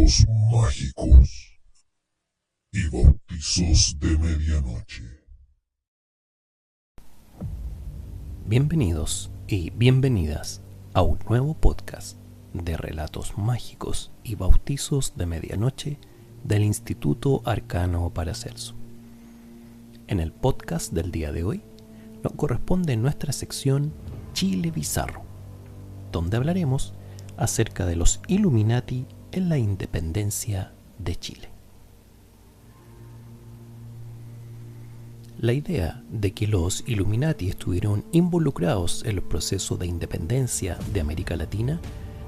Relatos mágicos y bautizos de medianoche. Bienvenidos y bienvenidas a un nuevo podcast de relatos mágicos y bautizos de medianoche del Instituto Arcano Paracelso. En el podcast del día de hoy nos corresponde nuestra sección Chile Bizarro, donde hablaremos acerca de los Illuminati en la independencia de Chile. La idea de que los Illuminati estuvieron involucrados en los procesos de independencia de América Latina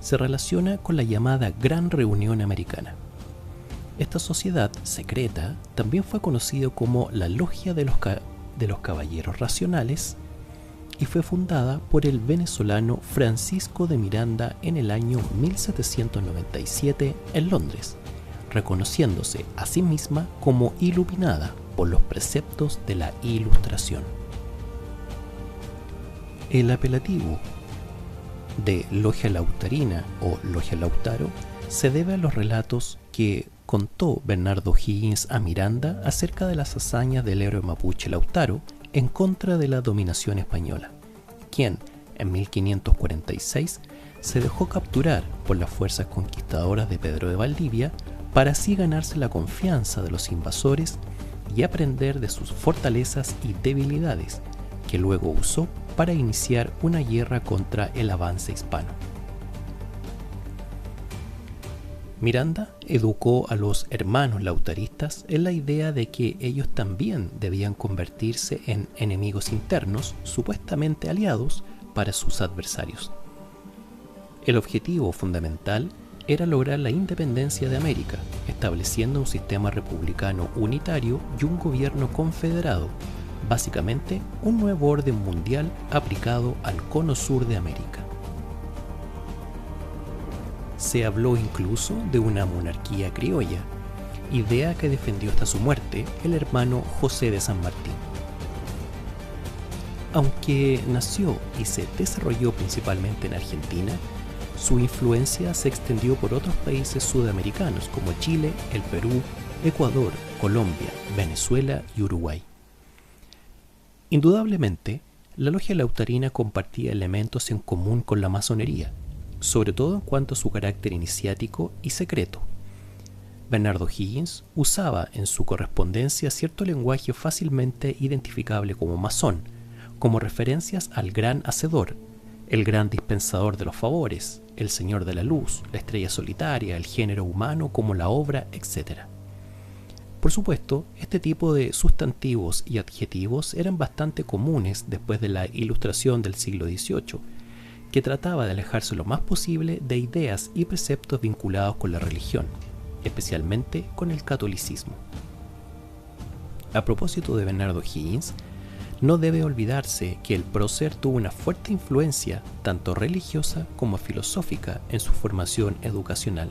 se relaciona con la llamada Gran Reunión Americana. Esta sociedad secreta también fue conocida como la Logia de los Caballeros Racionales y fue fundada por el venezolano Francisco de Miranda en el año 1797 en Londres, reconociéndose a sí misma como iluminada por los preceptos de la Ilustración. El apelativo de Logia Lautarina o Logia Lautaro se debe a los relatos que contó Bernardo O'Higgins a Miranda acerca de las hazañas del héroe mapuche Lautaro en contra de la dominación española, quien en 1546 se dejó capturar por las fuerzas conquistadoras de Pedro de Valdivia para así ganarse la confianza de los invasores y aprender de sus fortalezas y debilidades, que luego usó para iniciar una guerra contra el avance hispano. Miranda educó a los hermanos lautaristas en la idea de que ellos también debían convertirse en enemigos internos, supuestamente aliados para sus adversarios. El objetivo fundamental era lograr la independencia de América, estableciendo un sistema republicano unitario y un gobierno confederado, básicamente un nuevo orden mundial aplicado al cono sur de América. Se habló incluso de una monarquía criolla, idea que defendió hasta su muerte el hermano José de San Martín. Aunque nació y se desarrolló principalmente en Argentina, su influencia se extendió por otros países sudamericanos como Chile, el Perú, Ecuador, Colombia, Venezuela y Uruguay. Indudablemente, la logia lautarina compartía elementos en común con la masonería, sobre todo en cuanto a su carácter iniciático y secreto. Bernardo O'Higgins usaba en su correspondencia cierto lenguaje fácilmente identificable como masón, como referencias al gran hacedor, el gran dispensador de los favores, el señor de la luz, la estrella solitaria, el género humano como la obra, etc. Por supuesto, este tipo de sustantivos y adjetivos eran bastante comunes después de la Ilustración del siglo XVIII, que trataba de alejarse lo más posible de ideas y preceptos vinculados con la religión, especialmente con el catolicismo. A propósito de Bernardo O'Higgins, no debe olvidarse que el prócer tuvo una fuerte influencia tanto religiosa como filosófica en su formación educacional.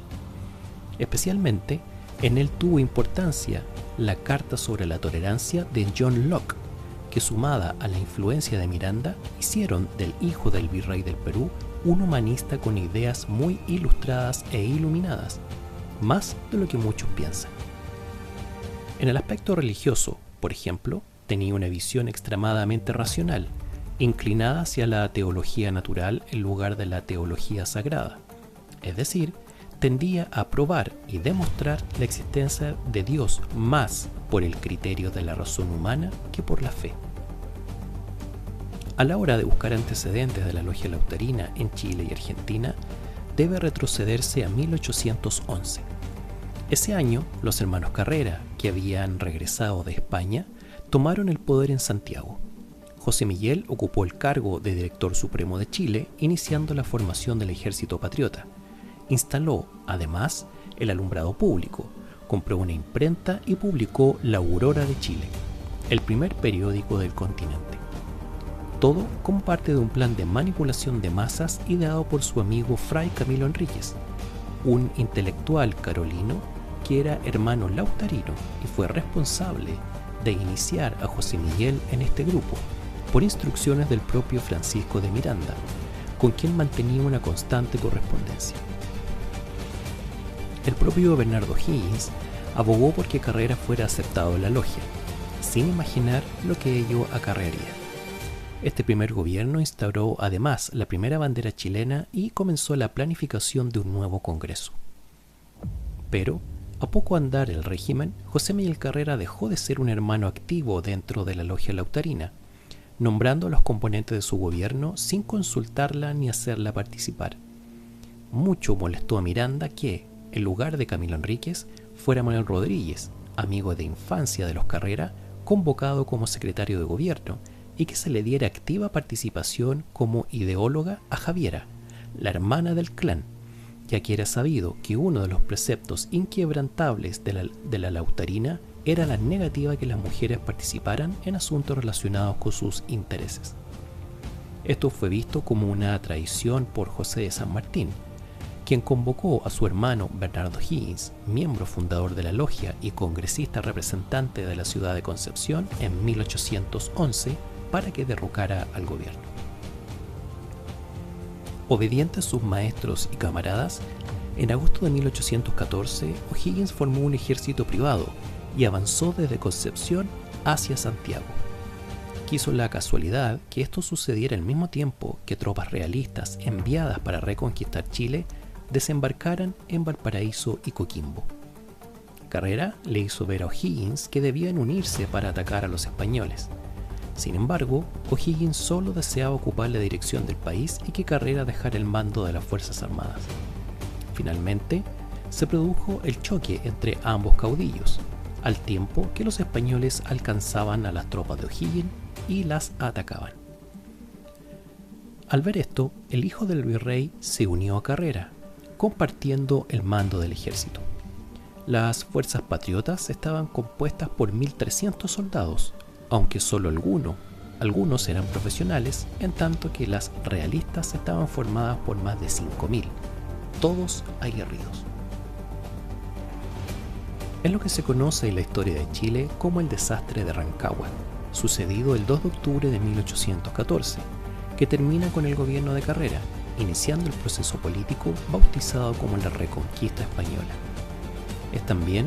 Especialmente, en él tuvo importancia la Carta sobre la Tolerancia de John Locke, que sumada a la influencia de Miranda, hicieron del hijo del virrey del Perú un humanista con ideas muy ilustradas e iluminadas, más de lo que muchos piensan. En el aspecto religioso, por ejemplo, tenía una visión extremadamente racional, inclinada hacia la teología natural en lugar de la teología sagrada, es decir, tendía a probar y demostrar la existencia de Dios más por el criterio de la razón humana que por la fe. A la hora de buscar antecedentes de la logia lautarina en Chile y Argentina, debe retrocederse a 1811. Ese año, los hermanos Carrera, que habían regresado de España, tomaron el poder en Santiago. José Miguel ocupó el cargo de director supremo de Chile, iniciando la formación del Ejército Patriota. Instaló, además, el alumbrado público, compró una imprenta y publicó La Aurora de Chile, el primer periódico del continente. Todo como parte de un plan de manipulación de masas ideado por su amigo Fray Camilo Enríquez, un intelectual carolino que era hermano lautarino y fue responsable de iniciar a José Miguel en este grupo, por instrucciones del propio Francisco de Miranda, con quien mantenía una constante correspondencia. El propio Bernardo Higgins abogó por que Carrera fuera aceptado en la logia, sin imaginar lo que ello acarrearía. Este primer gobierno instauró además la primera bandera chilena y comenzó la planificación de un nuevo Congreso. Pero, a poco andar el régimen, José Miguel Carrera dejó de ser un hermano activo dentro de la logia lautarina, nombrando a los componentes de su gobierno sin consultarla ni hacerla participar. Mucho molestó a Miranda que, en lugar de Camilo Enríquez, fuera Manuel Rodríguez, amigo de infancia de los Carrera, convocado como secretario de gobierno, y que se le diera activa participación como ideóloga a Javiera, la hermana del clan, ya que era sabido que uno de los preceptos inquebrantables de la lautarina era la negativa a que las mujeres participaran en asuntos relacionados con sus intereses. Esto fue visto como una traición por José de San Martín, quien convocó a su hermano Bernardo Higgins, miembro fundador de la logia y congresista representante de la ciudad de Concepción en 1811, para que derrocara al gobierno. Obediente a sus maestros y camaradas, en agosto de 1814 O'Higgins formó un ejército privado y avanzó desde Concepción hacia Santiago. Quiso la casualidad que esto sucediera al mismo tiempo que tropas realistas enviadas para reconquistar Chile desembarcaran en Valparaíso y Coquimbo. Carrera le hizo ver a O'Higgins que debían unirse para atacar a los españoles. Sin embargo, O'Higgins solo deseaba ocupar la dirección del país y que Carrera dejara el mando de las Fuerzas Armadas. Finalmente, se produjo el choque entre ambos caudillos, al tiempo que los españoles alcanzaban a las tropas de O'Higgins y las atacaban. Al ver esto, el hijo del virrey se unió a Carrera, compartiendo el mando del ejército. Las fuerzas patriotas estaban compuestas por 1.300 soldados, aunque solo algunos eran profesionales, en tanto que las realistas estaban formadas por más de 5.000, todos aguerridos. Es lo que se conoce en la historia de Chile como el desastre de Rancagua, sucedido el 2 de octubre de 1814, que termina con el gobierno de Carrera, iniciando el proceso político bautizado como la Reconquista Española. Es también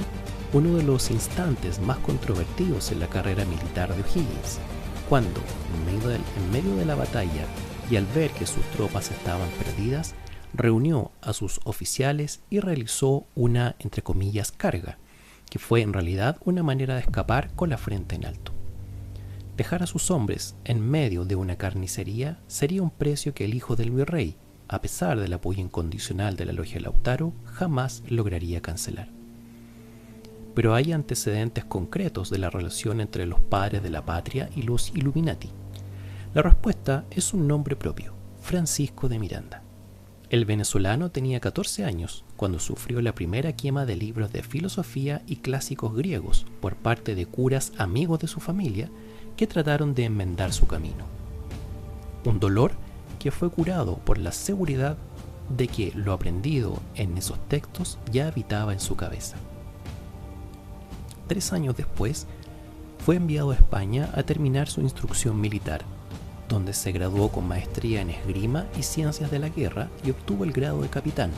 uno de los instantes más controvertidos en la carrera militar de O'Higgins, cuando, en medio de la batalla y al ver que sus tropas estaban perdidas, reunió a sus oficiales y realizó una, entre comillas, carga, que fue en realidad una manera de escapar con la frente en alto. Dejar a sus hombres en medio de una carnicería sería un precio que el hijo del virrey, a pesar del apoyo incondicional de la logia Lautaro, jamás lograría cancelar. Pero hay antecedentes concretos de la relación entre los padres de la patria y los Illuminati. La respuesta es un nombre propio, Francisco de Miranda. El venezolano tenía 14 años cuando sufrió la primera quema de libros de filosofía y clásicos griegos por parte de curas amigos de su familia que trataron de enmendar su camino. Un dolor que fue curado por la seguridad de que lo aprendido en esos textos ya habitaba en su cabeza. 3 años después, fue enviado a España a terminar su instrucción militar, donde se graduó con maestría en esgrima y ciencias de la guerra y obtuvo el grado de capitán,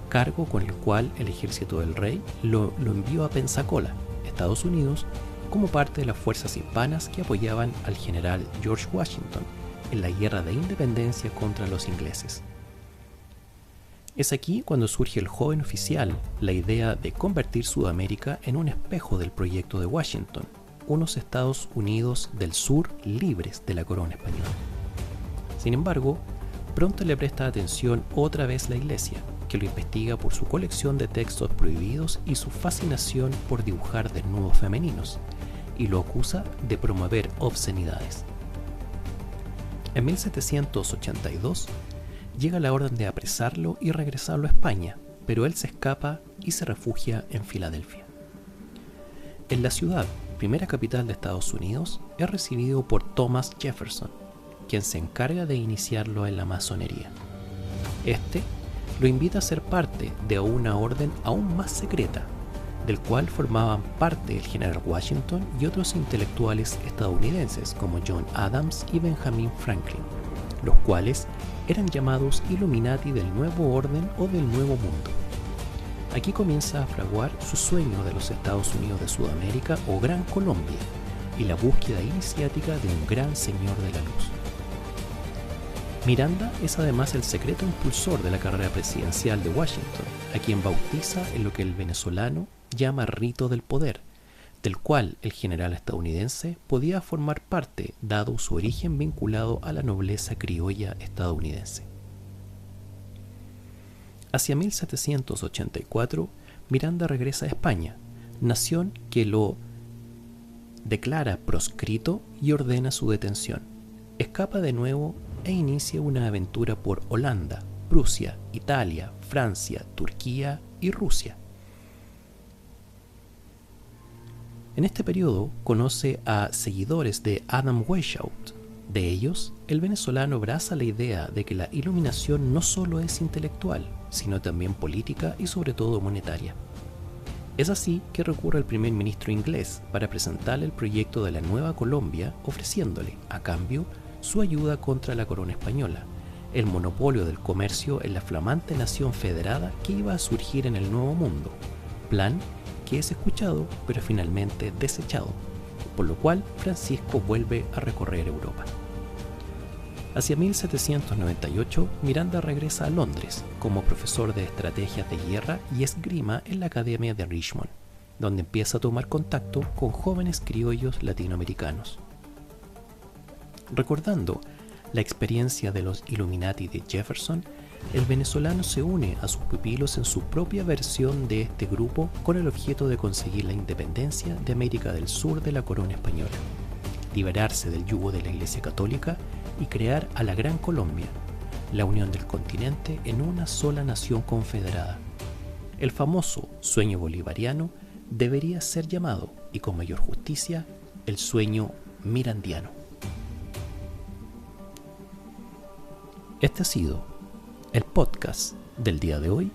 cargo con el cual el ejército del rey lo envió a Pensacola, Estados Unidos, como parte de las fuerzas hispanas que apoyaban al general George Washington en la guerra de independencia contra los ingleses. Es aquí cuando surge el joven oficial la idea de convertir Sudamérica en un espejo del proyecto de Washington, unos Estados Unidos del sur libres de la corona española. Sin embargo, pronto le presta atención otra vez la Iglesia, que lo investiga por su colección de textos prohibidos y su fascinación por dibujar desnudos femeninos, y lo acusa de promover obscenidades. En 1782 llega la orden de apresarlo y regresarlo a España, pero él se escapa y se refugia en Filadelfia. En la ciudad, primera capital de Estados Unidos, es recibido por Thomas Jefferson, quien se encarga de iniciarlo en la masonería. Este lo invita a ser parte de una orden aún más secreta, del cual formaban parte el general Washington y otros intelectuales estadounidenses como John Adams y Benjamin Franklin, los cuales eran llamados Illuminati del Nuevo Orden o del Nuevo Mundo. Aquí comienza a fraguar su sueño de los Estados Unidos de Sudamérica o Gran Colombia y la búsqueda iniciática de un gran señor de la luz. Miranda es además el secreto impulsor de la carrera presidencial de Washington, a quien bautiza en lo que el venezolano llama rito del poder, del cual el general estadounidense podía formar parte dado su origen vinculado a la nobleza criolla estadounidense. Hacia 1784, Miranda regresa a España, nación que lo declara proscrito y ordena su detención. Escapa de nuevo e inicia una aventura por Holanda, Prusia, Italia, Francia, Turquía y Rusia. En este periodo conoce a seguidores de Adam Weishaupt. De ellos, el venezolano abraza la idea de que la iluminación no solo es intelectual, sino también política y sobre todo monetaria. Es así que recurre al primer ministro inglés para presentarle el proyecto de la Nueva Colombia, ofreciéndole, a cambio, su ayuda contra la corona española, el monopolio del comercio en la flamante nación federada que iba a surgir en el Nuevo Mundo, plan que es escuchado pero finalmente desechado, por lo cual Francisco vuelve a recorrer Europa. Hacia 1798, Miranda regresa a Londres como profesor de estrategias de guerra y esgrima en la Academia de Richmond, donde empieza a tomar contacto con jóvenes criollos latinoamericanos. Recordando la experiencia de los Illuminati de Jefferson, el venezolano se une a sus pupilos en su propia versión de este grupo con el objeto de conseguir la independencia de América del Sur de la corona española, liberarse del yugo de la Iglesia Católica y crear a la Gran Colombia, la unión del continente en una sola nación confederada. El famoso sueño bolivariano debería ser llamado, y con mayor justicia, el sueño mirandiano. Este ha sido el podcast del día de hoy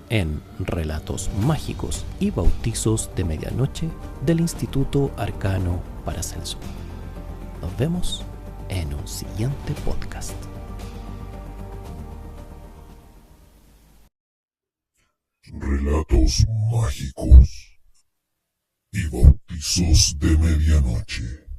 en Relatos Mágicos y Bautizos de Medianoche del Instituto Arcano Paracelso. Nos vemos en un siguiente podcast. Relatos mágicos y bautizos de medianoche.